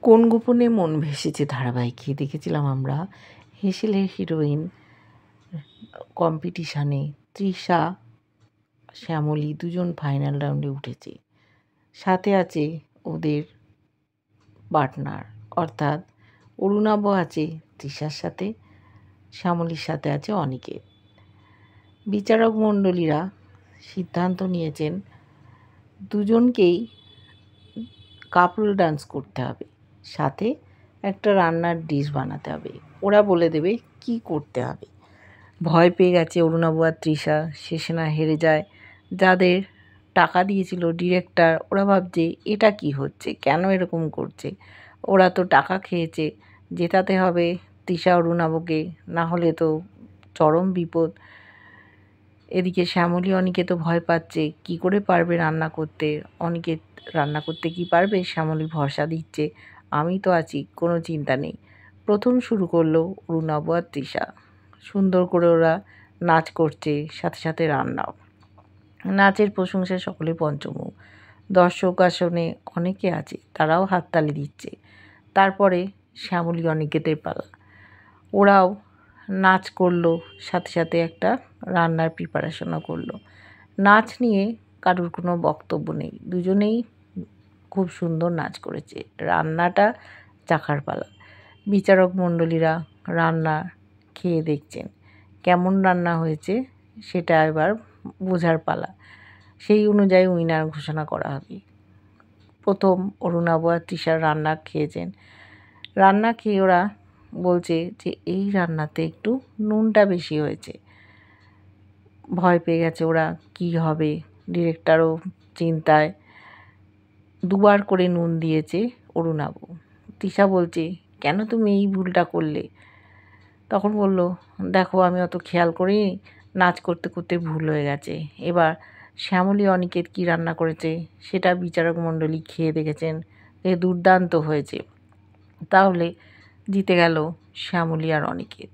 কোন গোপনে মন ভেসেছে ধারাবাহিকে দেখেছিলাম আমরা হেসেলের হিরোইন কম্পিটিশানে তৃষা শ্যামলী দুজন ফাইনাল রাউন্ডে উঠেছে। সাথে আছে ওদের পার্টনার, অর্থাৎ অরুণাভ আছে তৃষার সাথে, শ্যামলীর সাথে আছে অনিকেত। বিচারক মণ্ডলীরা সিদ্ধান্ত নিয়েছেন দুজনকেই কাপল ডান্স করতে হবে, সাথে একটা রান্নার ডিশ বানাতে হবে। ওরা বলে দেবে কি করতে হবে। ভয় পেয়ে গেছে অরুণাভ আর তৃষা, শেষে না হেরে যায়। যাদের টাকা দিয়েছিল ডিরেক্টর, ওরা ভাবছে এটা কি হচ্ছে, কেন এরকম করছে। ওরা তো টাকা খেয়েছে, জেতাতে হবে তৃষা অরুণাভকে, না হলে তো চরম বিপদ। এদিকে শ্যামলী অনিকেত তো ভয় পাচ্ছে, কি করে পারবে রান্না করতে। অনিকেত রান্না করতে কি পারবে, শ্যামলী ভরসা দিচ্ছে আমি তো আছি, কোনো চিন্তা নেই। প্রথম শুরু করলো অরুণাভ আর তৃষা। সুন্দর করে ওরা নাচ করছে, সাথে সাথে রান্নাও। নাচের প্রশংসায় সকলে পঞ্চমুখ। দর্শক আসনে অনেকে আছে, তারাও হাততালি দিচ্ছে। তারপরে শ্যামলী অনিকেতের পালা। ওরাও নাচ করলো, সাথে সাথে একটা রান্নার প্রিপারেশনও করলো। নাচ নিয়ে কারোর কোনো বক্তব্য নেই, দুজনেই খুব সুন্দর নাচ করেছে। রান্নাটা চাখার পালা। বিচারক মণ্ডলীরা রান্না খেয়ে দেখছেন কেমন রান্না হয়েছে, সেটা এবার বোঝার পালা। সেই অনুযায়ী উইনার ঘোষণা করা হবে। প্রথম অরুণাভ আর তৃষার রান্না খেয়েছেন। রান্না খেয়ে ওরা বলছে যে এই রান্নাতে একটু নুনটা বেশি হয়েছে। ভয় পেয়ে গেছে ওরা, কি হবে। ডিরেক্টরও চিন্তায়, দুবার করে নুন দিয়েছে অরুণাভ। তৃষা বলছে কেন তুমি এই ভুলটা করলে। তখন বলল দেখো আমি অত খেয়াল করিনি, নাচ করতে করতে ভুল হয়ে গেছে। এবার শ্যামলী অনিকেত কী রান্না করেছে সেটা বিচারক মণ্ডলী খেয়ে দেখেছেন, দুর্দান্ত হয়েছে। তাহলে জিতে গেল শ্যামলী আর অনিকেত।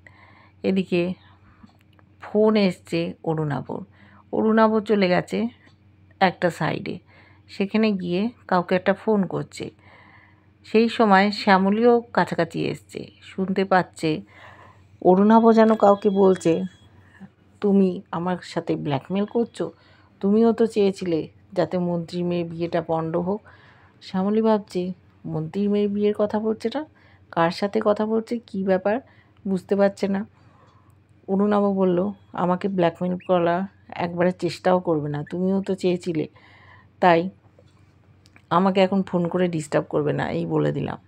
এদিকে ফোন এসছে অরুণাভ চলে গেছে একটা সাইডে, সেখানে গিয়ে কাউকে একটা ফোন করছে। সেই সময় শ্যামলীও কাছাকাছি এসছে, শুনতে পাচ্ছে অরুণাভ যেন কাউকে বলছে তুমি আমার সাথে ব্ল্যাকমেল করছো, তুমিও তো চেয়েছিলে যাতে মন্ত্রীর মেয়ের বিয়েটা পণ্ড হোক। শ্যামলী ভাবছে মন্ত্রীর মেয়ের বিয়ের কথা বলছে না, কার সাথে কথা বলছে, কী ব্যাপার বুঝতে পারছে না। অরুণাভ বলল আমাকে ব্ল্যাকমেল করা একবারের চেষ্টাও করবে না, তুমিও তো চেয়েছিলে, তাই আমাকে এখন ফোন করে ডিস্টার্ব করবে না, এই বলে দিলাম।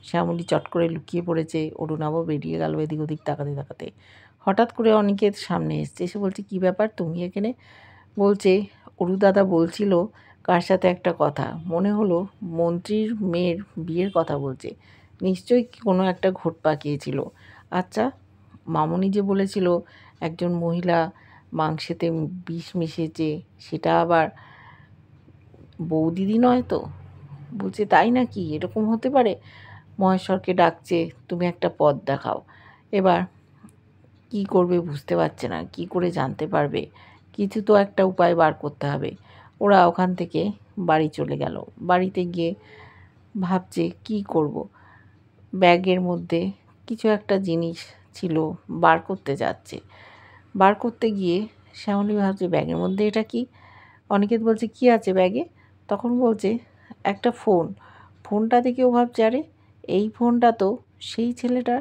শ্যামলী চট করে লুকিয়ে পড়েছে, অরুণাভ বেরিয়ে গেল এদিক ওদিক তাকাতে তাকাতে। হঠাৎ করে অনিকেত সামনে এসছে, এসে বলছে কী ব্যাপার তুমি এখানে। বলছে অরুদাদা বলছিল কার সাথে একটা কথা, মনে হলো মন্ত্রীর মেয়ের বিয়ের কথা বলছে, নিশ্চয়ই কোনো একটা ঘোট পাকিয়েছিল। আচ্ছা মামুনি যে বলেছিল একজন মহিলা মাংসেতে বিষ মিশিয়েছে, সেটা আবার বৌদিদি নয় তো। বলছে তাই নাকি, এরকম হতে পারে। মহেশ্বরকে ডাকছে, তুমি একটা পথ দেখাও। এবার কি করবে বুঝতে পারছে না, কি করে জানতে পারবে, কিছু তো একটা উপায় বার করতে হবে। ওরা ওখান থেকে বাড়ি চলে গেল। বাড়িতে গিয়ে ভাবছে কি করব। ব্যাগের মধ্যে কিছু একটা জিনিস ছিল, বার করতে যাচ্ছে। বার করতে গিয়ে শ্যামলী ভাবছে ব্যাগের মধ্যে এটা কি। অনিকেত বলছে কি আছে ব্যাগে। তখন বলছে একটা ফোন। ফোনটা দেখেও ভাবছে আরে এই ফোনটা তো সেই ছেলেটা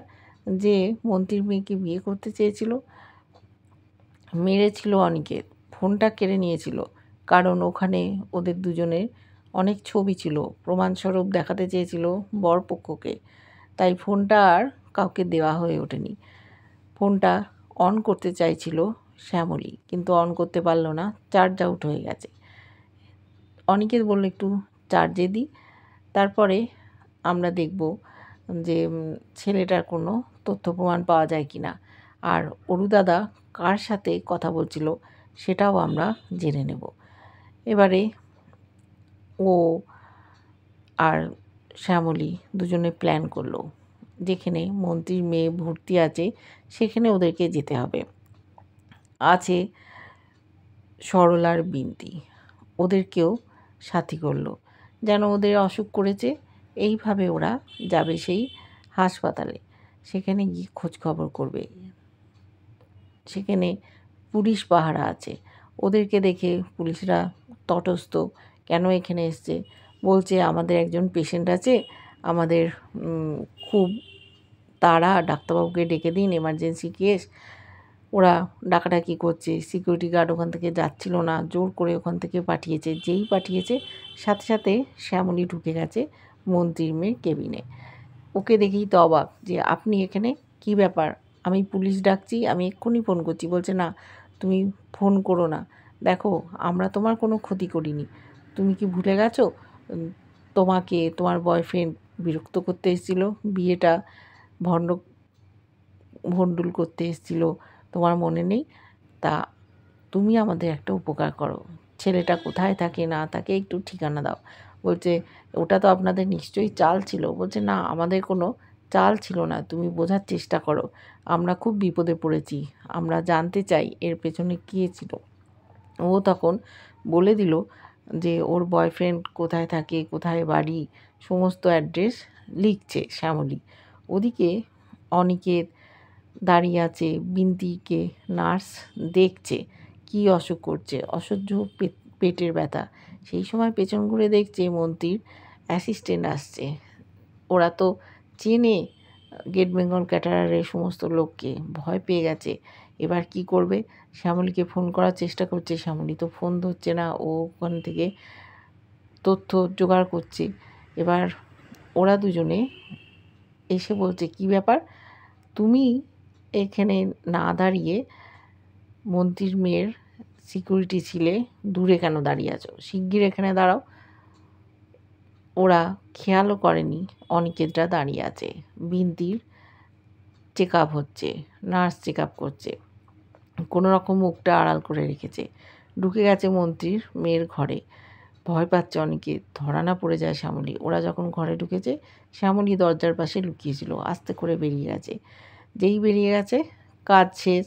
যে মন্ত্রীর মেয়েকে বিয়ে করতে চেয়েছিল, মেরেছিল অনিকেত, ফোনটা কেড়ে নিয়েছিল। কারণ ওখানে ওদের দুজনের অনেক ছবি ছিল, প্রমাণস্বরূপ দেখাতে চেয়েছিল বরপক্ষকে, তাই ফোনটা আর কাউকে দেওয়া হয়ে ওঠেনি। ফোনটা অন করতে চাইছিল শ্যামলী, কিন্তু অন করতে পারলো না, চার্জ আউট হয়ে গেছে। অনিকেত বলল একটু চার্জে দিই, তারপরে আমরা দেখব যে ছেলেটার কোনো তথ্য প্রমাণ পাওয়া যায় কি না, আর অরুদাদা কার সাথে কথা বলছিল সেটাও আমরা জেনে নেব। এবারে ও আর শ্যামলী দুজনে প্ল্যান করলো, যেখানে মন্ত্রীর মেয়ে ভর্তি আছে সেখানে ওদেরকে যেতে হবে। আছে সরলার বিনতি, ওদেরকেও সাথী করলো, যেন ওদের অসুখ করেছে এইভাবে ওরা যাবে সেই হাসপাতালে, সেখানে গিয়ে খোঁজ খবর করবে। সেখানে পুলিশ পাহারা আছে। ওদেরকে দেখে পুলিশরা তটস্থ, কেন এখানে এসছে? বলছে আমাদের একজন পেশেন্ট আছে, আমাদের খুব তাড়া, ডাক্তারবাবুকে ডেকে দিন, এমার্জেন্সি কেস। ওরা ডাকাডাকি করছে, সিকিউরিটি গার্ড ওখান থেকে যাচ্ছিল না, জোর করে ওখান থেকে পাঠিয়েছে। যেই পাঠিয়েছে সাথে সাথে শ্যামলী ঢুকে গেছে মন্ত্রীর মেয়ের কেবিনে। ওকে দেখেই তো অবাক যে আপনি এখানে, কি ব্যাপার? আমি পুলিশ ডাকছি, আমি এক্ষুনি ফোন করছি। বলছে না, তুমি ফোন করো না, দেখো আমরা তোমার কোনো ক্ষতি করিনি। তুমি কি ভুলে গেছো তোমাকে তোমার বয়ফ্রেন্ড বিরক্ত করতে এসেছিলো, বিয়েটা ভণ্ডুল করতে এসেছিলো, তোমার মনে নেই? তা তুমি আমাদের একটা উপকার করো, ছেলেটা কোথায় থাকে না থাকে একটু ঠিকানা দাও। বলছে ওটা তো আপনাদের নিশ্চয়ই চাল ছিল। বলছে না, আমাদের কোনো চাল ছিল না, তুমি বোঝার চেষ্টা করো, আমরা খুব বিপদে পড়েছি, আমরা জানতে চাই এর পেছনে কে ছিল। ও তখন বলে দিল যে ওর বয়ফ্রেন্ড কোথায় থাকে, কোথায় বাড়ি, সমস্ত অ্যাড্রেস লিখছে শ্যামলী। ওদিকে অনিকেত দাঁড়িয়ে আছে, বিন্তিকে নার্স দেখছে কি অসুখ করছে, অসহ্য পেটের ব্যথা। সেই সময় পেছন ঘুরে দেখছে মন্ত্রীর অ্যাসিস্ট্যান্ট আসছে। ওরা তো চেনে গেট বেঙ্গল ক্যাটারারের সমস্ত লোককে, ভয় পেয়ে গেছে। এবার কি করবে? শ্যামলীকে ফোন করার চেষ্টা করছে, শ্যামলী তো ফোন ধরছে না, ও ওখান থেকে তথ্য জোগাড় করছে। এবার ওরা দুজনে এসে বলছে কি ব্যাপার, তুমি এখানে না দাঁড়িয়ে মন্ত্রীর মেয়ের সিকিউরিটি ছিলে, দূরে কেন দাঁড়িয়ে আছো? শিগগির এখানে দাঁড়াও। ওরা খেয়ালও করেনি অনিকেতরা দাঁড়িয়ে আছে। বিন্তির চেক আপ হচ্ছে, নার্স চেক আপ করছে, কোনো রকম মুখটা আড়াল করে রেখেছে। ঢুকে গেছে মন্ত্রীর মেয়ের ঘরে। ভয় পাচ্ছে অনিকেত, ধরা না পড়ে যায় শ্যামলী। ওরা যখন ঘরে ঢুকেছে, শ্যামলী দরজার পাশে লুকিয়েছিল, আস্তে করে বেরিয়ে গেছে। যেই বেরিয়ে গেছে কাজ শেষ।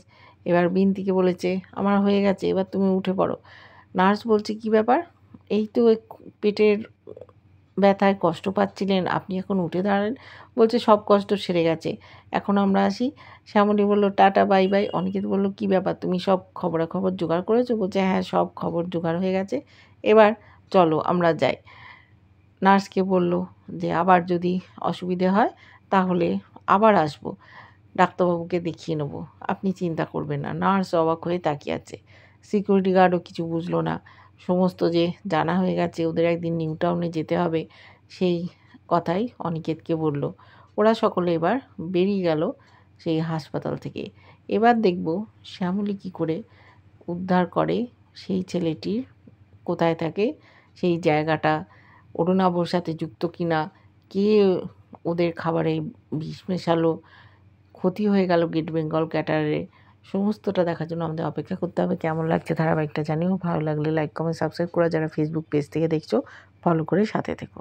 এবার বিন্তিকে বলেছে আমার হয়ে গেছে, এবার তুমি উঠে পড়ো। নার্স বলছে কি ব্যাপার? এই তো পেটের ব্যথায় কষ্ট পাচ্ছিলেন, আপনি এখন উঠে দাঁড়ালেন। বলছে সব কষ্ট সেরে গেছে, এখন আমরা আসি। শ্যামলী বলল টাটা বাই বাই। অনিকেত বলল কি ব্যাপার, তুমি সব খবরাখবর জোগাড় করেছো? বলছে হ্যাঁ, সব খবর জোগাড় হয়ে গেছে, এবার চলো আমরা যাই। নার্সকে বলল যে আবার যদি অসুবিধে হয় তাহলে আবার আসবো, ডাক্তারবাবুকে দেখিয়ে নেবো, আপনি চিন্তা করবেন না। নার্স অবাক হয়ে তাকিয়ে আছে। সিকিউরিটি গার্ডও কিছু বুঝলো না। সমস্ত যে জানা হয়ে গেছে, ওদের একদিন নিউ টাউনে যেতে হবে, সেই কথাই অনিকেতকে বলল। ওরা সকলে এবার বেরিয়ে গেল সেই হাসপাতাল থেকে। এবার দেখব শ্যামলী কী করে উদ্ধার করে সেই ছেলেটির, কোথায় থাকে সেই জায়গাটা, অরুণাবর সাথে যুক্ত কিনা, কে ওদের খাবারে বিষ মেশালো, ক্ষতি হয়ে গেল গেট বেঙ্গল ক্যাটারারে। সমস্তটা দেখার জন্য আমাদের অপেক্ষা করতে হবে। কেমন লাগছে ধারাবাহিকটা জানিও। ভালো লাগলে লাইক কমেন্ট সাবস্ক্রাইব করে, যারা ফেসবুক পেজ থেকে দেখছো ফলো করে সাথে থেকো।